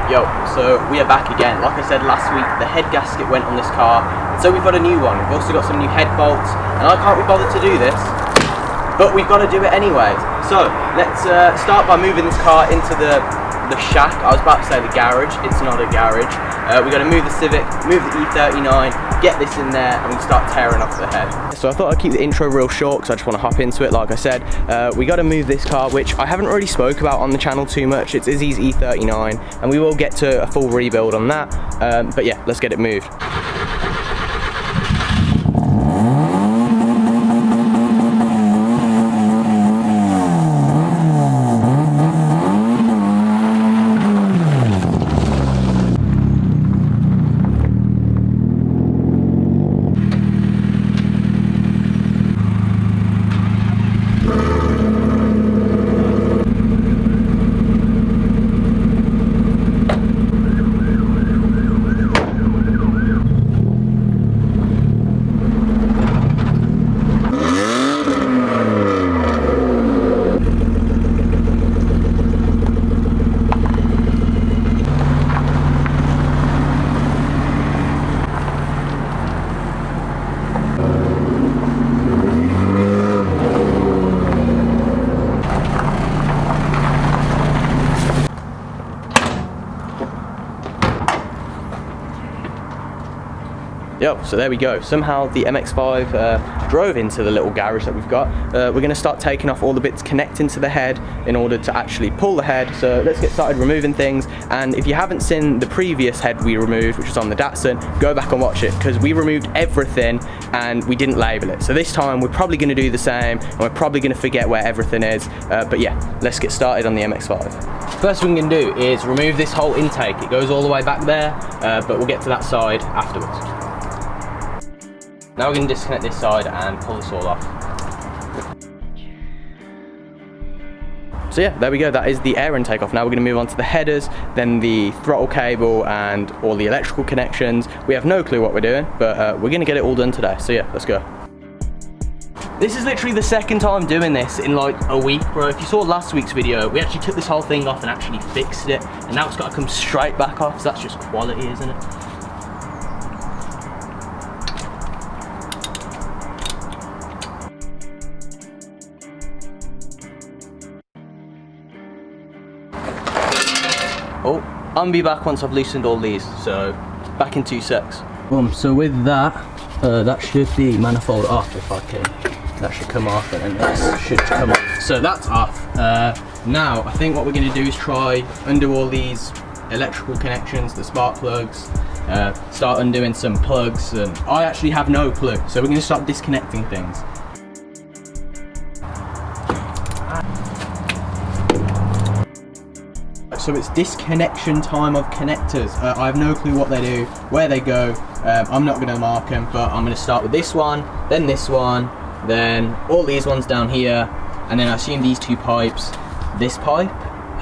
Yo, so we are back again. Like I said last week, the head gasket went on this car, so we've got a new one. We've also got some new head bolts, and I can't be bothered to do this, but we've got to do it anyways. So let's start by moving this car into the shack. I was about to say the garage. It's not a garage. We're going to move the Civic, move the E39, get this in there, and we can start tearing off the head. So I thought I'd keep the intro real short because I just want to hop into it. Like I said, we got to move this car, which I haven't really spoke about on the channel too much. It's Izzy's E39, and we will get to a full rebuild on that. But yeah, let's get it moved. Yep, so there we go. Somehow the Mx5 drove into the little garage that we've got. We're going to start taking off all the bits connecting to the head in order to actually pull the head. So let's get started removing things. And if you haven't seen the previous head we removed, which was on the Datsun, go back and watch it, because we removed everything and we didn't label it. So this time we're probably going to do the same, and we're probably going to forget where everything is. But yeah, let's get started on the Mx5. First thing we can do is remove this whole intake. It goes all the way back there, but we'll get to that side afterwards. Now we're going to disconnect this side and pull this all off. So yeah, there we go, that is the air intake off. Now we're going to move on to the headers, then the throttle cable and all the electrical connections. We have no clue what we're doing, but we're going to get it all done today. So yeah, let's go. This is literally the second time doing this in like a week, bro. If you saw last week's video, we actually took this whole thing off and actually fixed it, and now it's got to come straight back off, so that's just quality, isn't it? Oh, I'll be back once I've loosened all these, so back in 2 secs. So with that, that should be manifold off if I can. That should come off, and then this should come off. So that's off. Now, I think what we're going to do is try undo all these electrical connections, the spark plugs, start undoing some plugs, and I actually have no clue. So we're going to start disconnecting things. So it's disconnection time of connectors. I have no clue what they do, where they go. I'm not going to mark them, but I'm going to start with this one, then all these ones down here, and then I assume these 2 pipes, this pipe,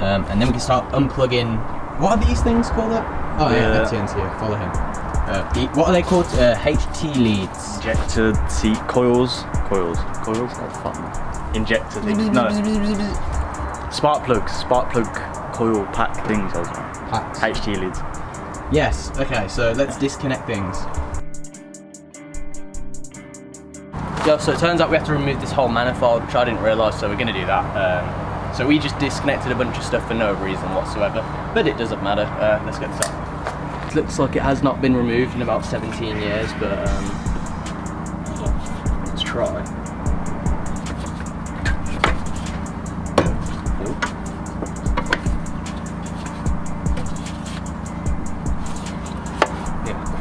and then we can start unplugging. What are these things called? Oh yeah, that's here. Follow him. What are they called? HT leads. Injector seat coils. Coils. Oh fuck. Injector things. No. Spark plug. Coil pack things, I was like. Packs. HT leads. Yes, okay, so let's disconnect things. Yeah, so it turns out we have to remove this whole manifold, which I didn't realise, so we're going to do that. So we just disconnected a bunch of stuff for no reason whatsoever, but it doesn't matter. Let's get started. It looks like it has not been removed in about 17 years, but let's try.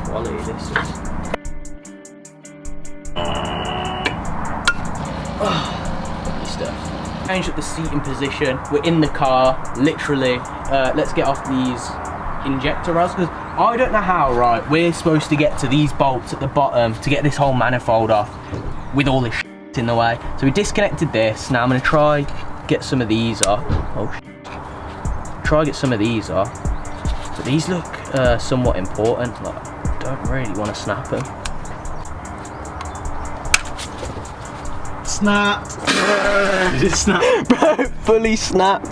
Quality this is. Stuff. Changed up the seating position. We're in the car, literally. Let's get off these injector rods, because I don't know how, right, we're supposed to get to these bolts at the bottom to get this whole manifold off with all this shit in the way. So we disconnected this. Now I'm going to try get some of these off. Oh shit. Try get some of these off. But these look somewhat important. Like, don't really want to snap them. Snapped! Did it snap? Bro, fully snapped.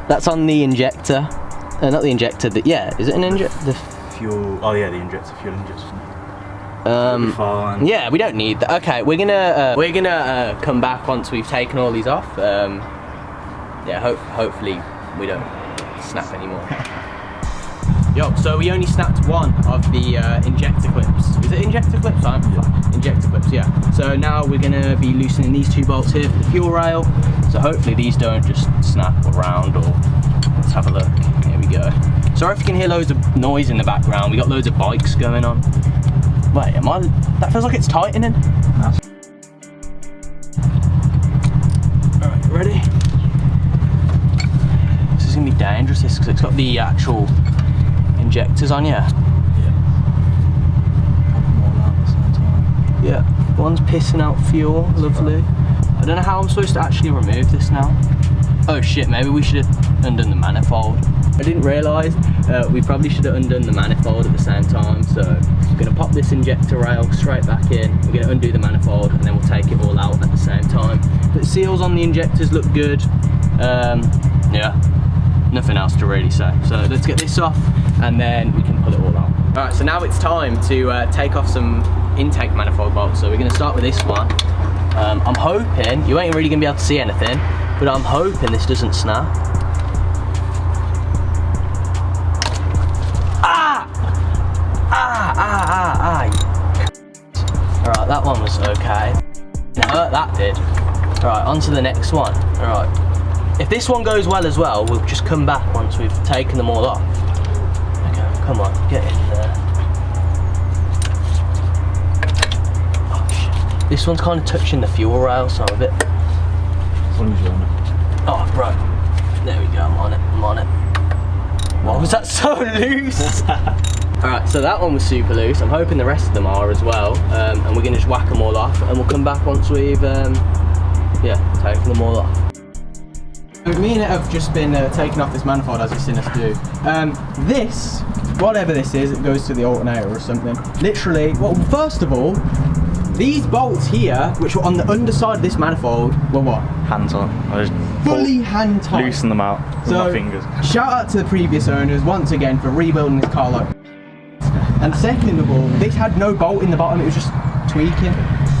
That's on the injector. Not the injector. Yeah, is it an injector? Fuel. Oh yeah, the injector. Fuel injection. Fine. Yeah, we don't need that. Okay, we're gonna come back once we've taken all these off. Yeah, hopefully we don't snap anymore. Yo, so we only snapped one of the injector clips. Is it injector clips? Yeah. Injector clips, yeah. So now we're gonna be loosening these 2 bolts here for the fuel rail. So hopefully these don't just snap around, or let's have a look. Here we go. Sorry if you can hear loads of noise in the background. We got loads of bikes going on. Wait, that feels like it's tightening. Alright, ready? This is gonna be dangerous, this, because it's got the actual injectors on, yeah. Yeah, one's pissing out fuel, lovely. I don't know how I'm supposed to actually remove this now. Oh shit, maybe we should have undone the manifold. I didn't realise we probably should have undone the manifold at the same time, so we're going to pop this injector rail straight back in, we're going to undo the manifold, and then we'll take it all out at the same time. The seals on the injectors look good. Yeah, nothing else to really say. So let's get this off, and then we can pull it all out. Alright, so now it's time to take off some intake manifold bolts. So we're going to start with this one. I'm hoping, you ain't really going to be able to see anything, but I'm hoping this doesn't snap. Alright, that one was okay. That did. Alright, on to the next one. Alright. If this one goes well as well, we'll just come back once we've taken them all off. Okay, come on, get in there. Oh shit. This one's kind of touching the fuel rail, so I'm a bit... As long as you're on it. Oh, right. There we go, I'm on it. Why was that so loose? Alright, so that one was super loose. I'm hoping the rest of them are as well. And we're going to just whack them all off, and we'll come back once we've yeah, taken them all off. Me and it have just been taking off this manifold, as you've seen us do. This, whatever this is, it goes to the alternator or something. Literally, well, first of all, these bolts here, which were on the underside of this manifold, were what? Hand tight. I just fully hand tight. Loosen them out with my fingers. Shout out to the previous owners once again for rebuilding this car like. And second of all, this had no bolt in the bottom; it was just tweaking.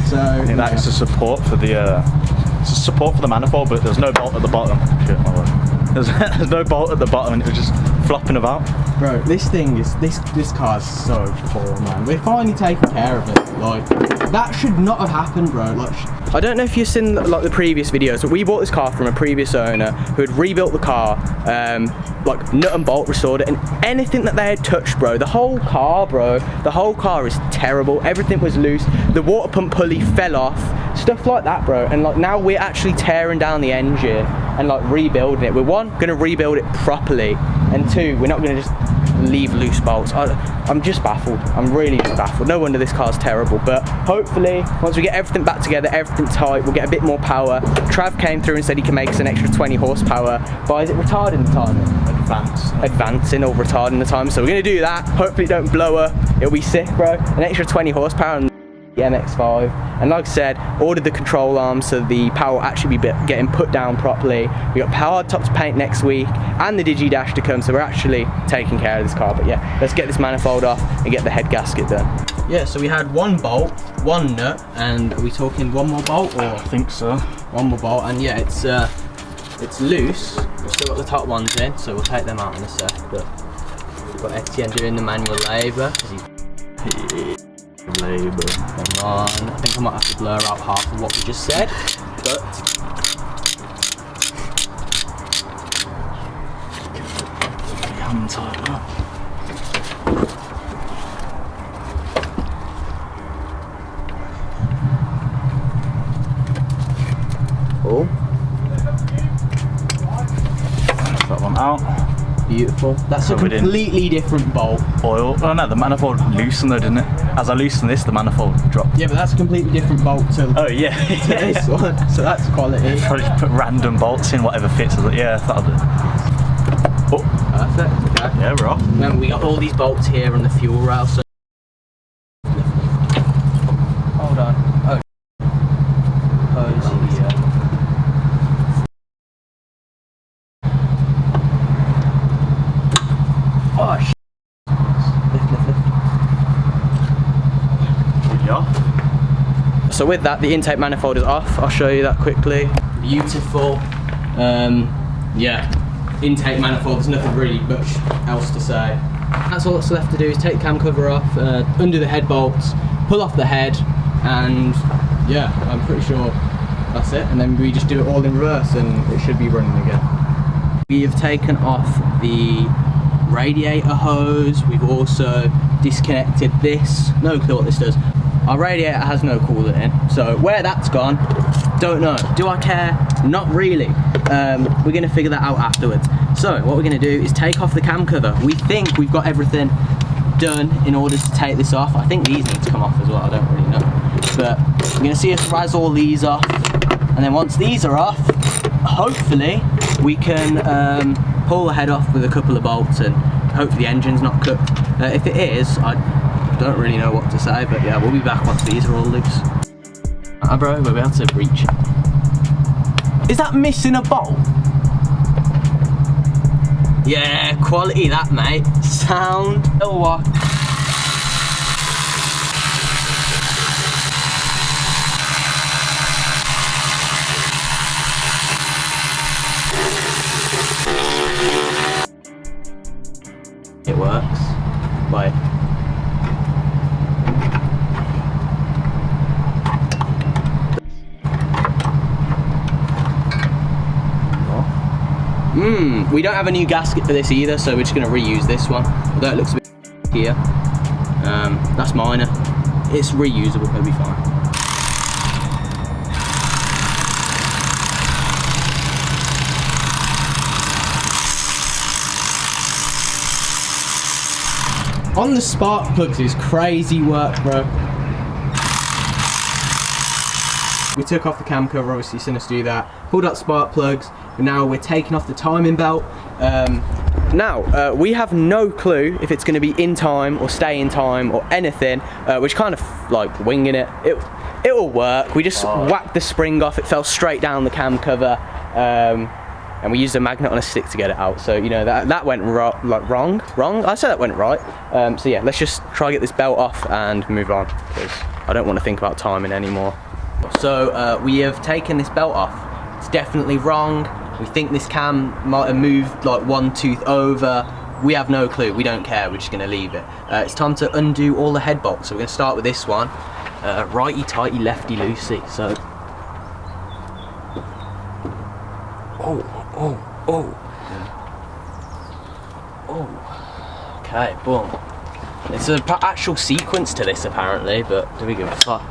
So I think that's a support for the manifold, but there's no bolt at the bottom. Shit, my word. There's no bolt at the bottom, and it was just flopping about. Bro, this thing is this car's so poor, man. We're finally taking care of it. Like, that should not have happened, bro. Like, I don't know if you've seen like the previous videos, but we bought this car from a previous owner who had rebuilt the car, like nut and bolt restored it, and anything that they had touched, bro, the whole car is terrible. Everything was loose. The water pump pulley fell off, stuff like that, bro. And like now we're actually tearing down the engine and like rebuilding it. We're one, gonna rebuild it properly, and two, we're not gonna just leave loose bolts. I'm just baffled. I'm really just baffled. No wonder this car's terrible, but hopefully once we get everything back together, everything tight, we'll get a bit more power. Trav came through and said he can make us an extra 20 horsepower by, is it retarding the timing? Advancing or retarding the time. So we're gonna do that. Hopefully it don't blow up. It'll be sick, bro. An extra 20 horsepower and the Mx5, and like I said, ordered the control arms so the power will actually be getting put down properly. We got power top to paint next week and the digi dash to come, so we're actually taking care of this car. But yeah, let's get this manifold off and get the head gasket done. Yeah, so we had one bolt, one nut, and are we talking one more bolt, or? I think so. One more bolt, and yeah, it's loose. We've still got the top ones in, so we'll take them out in a sec. But we've got Etienne doing the manual labour. Labour. Come on, I think I might have to blur out half of what we just said, but hand tied up. Oh, That one out. beautiful. That's a completely different bolt. Oil. Oh no, the manifold loosened though, didn't it? As I loosened this, the manifold dropped. Yeah, but that's a completely different bolt to, oh yeah, to this one. So that's quality. Probably put random bolts in, whatever fits. I was like, yeah, that'll do. Oh, perfect. Okay. Yeah, we're off. Remember, we got all these bolts here on the fuel rail. So hold on. Oh, hose here. So with that, the intake manifold is off. I'll show you that quickly. Beautiful. Yeah, intake manifold, there's nothing really much else to say. That's all that's left to do is take the cam cover off, undo the head bolts, pull off the head, and yeah, I'm pretty sure that's it. And then we just do it all in reverse and it should be running again. We have taken off the radiator hose. We've also disconnected this. No clue what this does. Our radiator has no coolant in, so where that's gone, don't know. Do I care? Not really. We're gonna figure that out afterwards. So what we're gonna do is take off the cam cover. We think we've got everything done in order to take this off. I think these need to come off as well, I don't really know. But we're gonna see us razz all these off, and then once these are off, hopefully we can pull the head off with a couple of bolts and hopefully the engine's not cooked. If it is, I don't really know what to say, but yeah, we'll be back once these are all loose. Bro, we'll be able to reach it. Is that missing a bolt? Yeah, quality that, mate. Sound. Oh, what? It works. Wait. We don't have a new gasket for this either, so we're just going to reuse this one. Although it looks a bit here. That's minor. It's reusable, it'll be fine. On the spark plugs is crazy work, bro. We took off the cam cover, obviously seen us do that. Pulled out spark plugs, and now we're taking off the timing belt. We have no clue if it's going to be in time or stay in time or anything. We're just kind of like winging it. It'll work. We just whacked the spring off. It fell straight down the cam cover, and we used a magnet on a stick to get it out. So you know that went wrong. I said that went right. So yeah, let's just try to get this belt off and move on because I don't want to think about timing anymore. So we have taken this belt off. It's definitely wrong. We think this cam might have moved like one tooth over. We have no clue, we don't care, we're just gonna leave it. It's time to undo all the head bolts. So we're gonna start with this one. Righty tighty, lefty loosey. So, okay, boom. There's an actual sequence to this apparently, but do we give a fuck?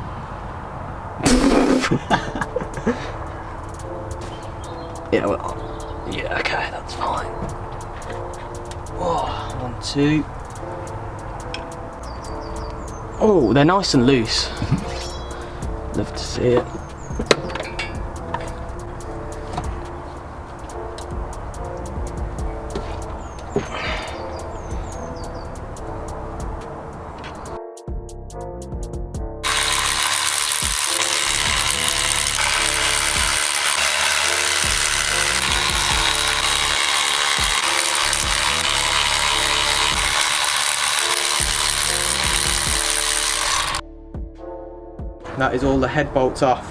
Yeah, well, yeah, okay, that's fine. Oh, 1, 2. Oh, they're nice and loose. Love to see it. That is all the head bolts off.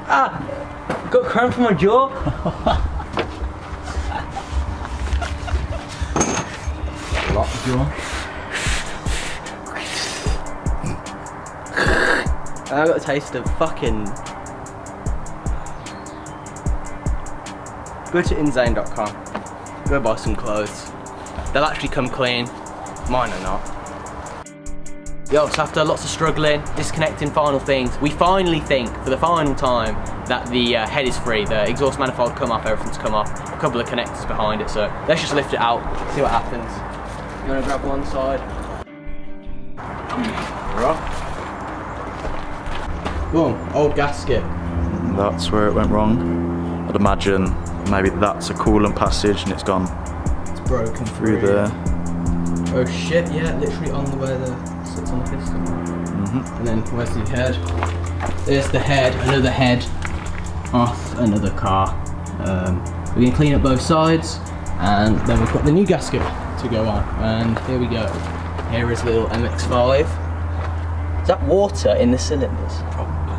Ah! Got cramp in my jaw. Lock the jaw. I got a taste of fucking. Go to inzane.com. Go buy some clothes. They'll actually come clean. Mine are not. Yo, so after lots of struggling, disconnecting final things, we finally think, for the final time, that the head is free. The exhaust manifold come off, everything's come off, a couple of connectors behind it, so let's just lift it out, see what happens. You wanna grab one side? Right. Boom, old gasket. That's where it went wrong. I'd imagine maybe that's a coolant passage and it's gone. It's broken through there. Oh shit, yeah, literally on the way there. Sits on the piston. And then where's the head? There's the head, another head off another car. We're going to clean up both sides and then we've got the new gasket to go on. And here we go. Here is little Mx5. Is that water in the cylinders? Probably.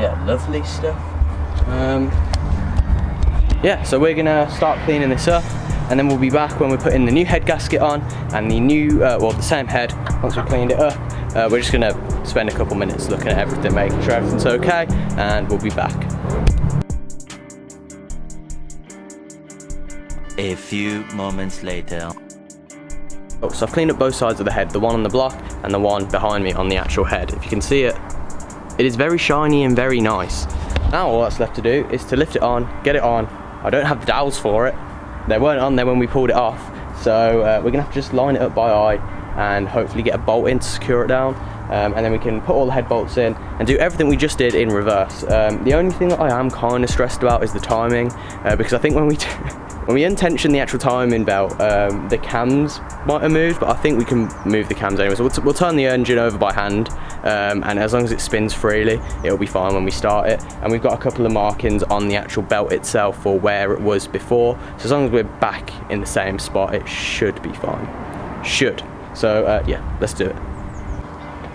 Yeah, lovely stuff. Yeah, so we're gonna start cleaning this up, and then we'll be back when we're putting the new head gasket on and the new, well, the same head. Once we've cleaned it up, we're just gonna spend a couple minutes looking at everything, making sure everything's okay, and we'll be back. A few moments later. Oh, so I've cleaned up both sides of the head, the one on the block and the one behind me on the actual head. If you can see it, it is very shiny and very nice. Now all that's left to do is to lift it on, get it on. I don't have the dowels for it. They weren't on there when we pulled it off, so we're gonna have to just line it up by eye and hopefully get a bolt in to secure it down, and then we can put all the head bolts in and do everything we just did in reverse. The only thing that I am kind of stressed about is the timing, because I think when we untension the actual timing belt, the cams might have moved, but I think we can move the cams anyway. So we'll turn the engine over by hand, and as long as it spins freely, it'll be fine when we start it. And we've got a couple of markings on the actual belt itself for where it was before. So as long as we're back in the same spot, it should be fine. Should. So yeah, let's do it.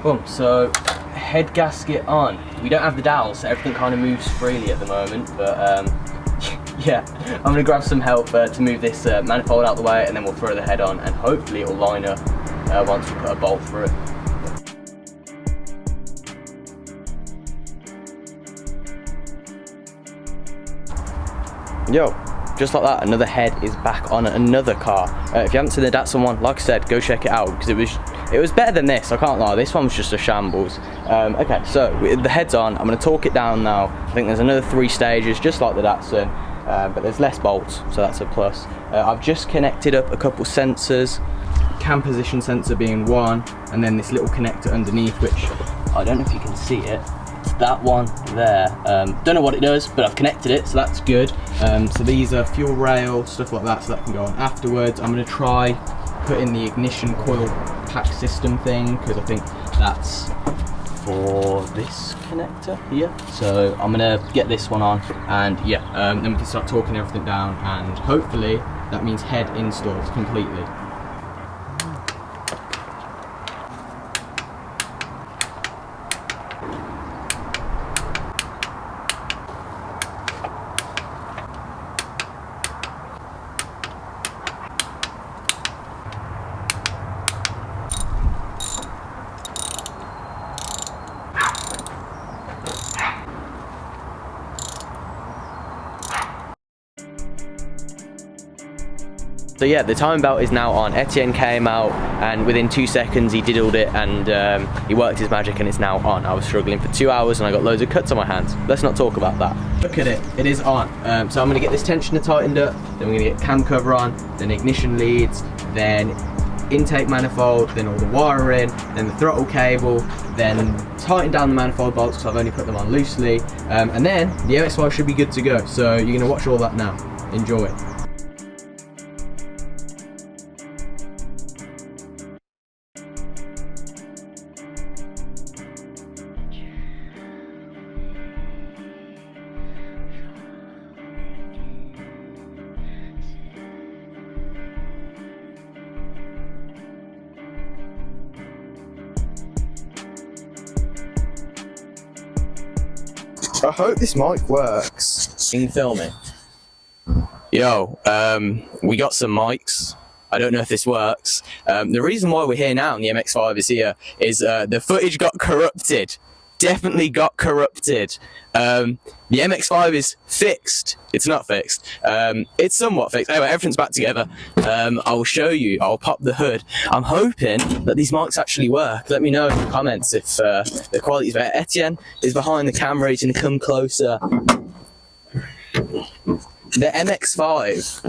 Boom, so head gasket on. We don't have the dowels, so everything kind of moves freely at the moment, but yeah, I'm gonna grab some help to move this manifold out the way, and then we'll throw the head on, and hopefully it'll line up once we put a bolt through it. Yo, just like that, another head is back on another car. If you haven't seen the Datsun one, like I said, go check it out, because it was better than this, I can't lie. This one was just a shambles. Okay, so the head's on. I'm going to torque it down now. I think there's another 3 stages, just like the Datsun, but there's less bolts, so that's a plus. I've just connected up a couple sensors, cam position sensor being one, and then this little connector underneath, which I don't know if you can see it. It's that one there. Don't know what it does, but I've connected it, so that's good. So these are fuel rail, stuff like that, so that can go on afterwards. I'm going to try put in the ignition coil pack system thing, because I think that's for this connector here. So I'm gonna get this one on, and yeah, then we can start torquing everything down, and hopefully that means head installed completely. So yeah, the timing belt is now on. Etienne came out, and within 2 seconds he diddled it, and he worked his magic, and it's now on. I was struggling for 2 hours and I got loads of cuts on my hands. Let's not talk about that. Look at it, it is on. So I'm gonna get this tensioner tightened up, then we're gonna get cam cover on, then ignition leads, then intake manifold, then all the wiring, then the throttle cable, then tighten down the manifold bolts because I've only put them on loosely, and then the Mx5 should be good to go. So you're gonna watch all that now. Enjoy. I hope this mic works. Can you film me? Yo, we got some mics. I don't know if this works. The reason why we're here now and the Mx5 is here is the footage got corrupted. Definitely got corrupted. The Mx5 is fixed. It's not fixed. It's somewhat fixed. Anyway, everything's back together. I'll show you. I'll pop the hood. I'm hoping that these mics actually work. Let me know in the comments if the quality's better. Etienne is behind the camera. He's going to come closer. The Mx5.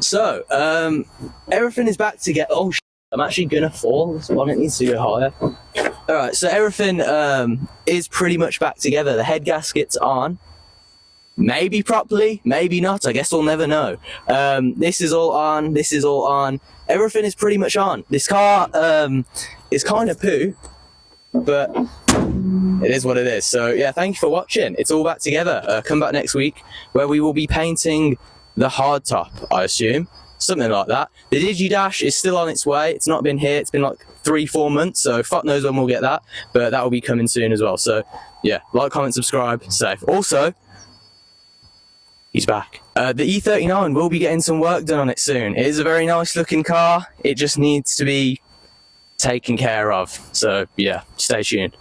So, everything is back together. Oh, I'm actually gonna fall. This bonnet needs to go higher. Alright, so everything is pretty much back together. The head gasket's on. Maybe properly, maybe not. I guess we'll never know. This is all on. This is all on. Everything is pretty much on. This car is kind of poo, but it is what it is. So yeah, thank you for watching. It's all back together. Come back next week where we will be painting the hard top, I assume. something like that. The Digi-Dash is still on its way. It's not been here. It's been like 3-4 months, so fuck knows when we'll get that, but that will be coming soon as well. So yeah, like, comment, subscribe, safe. Also, he's back. The E39 will be getting some work done on it soon. It is a very nice looking car. It just needs to be taken care of. So yeah, stay tuned.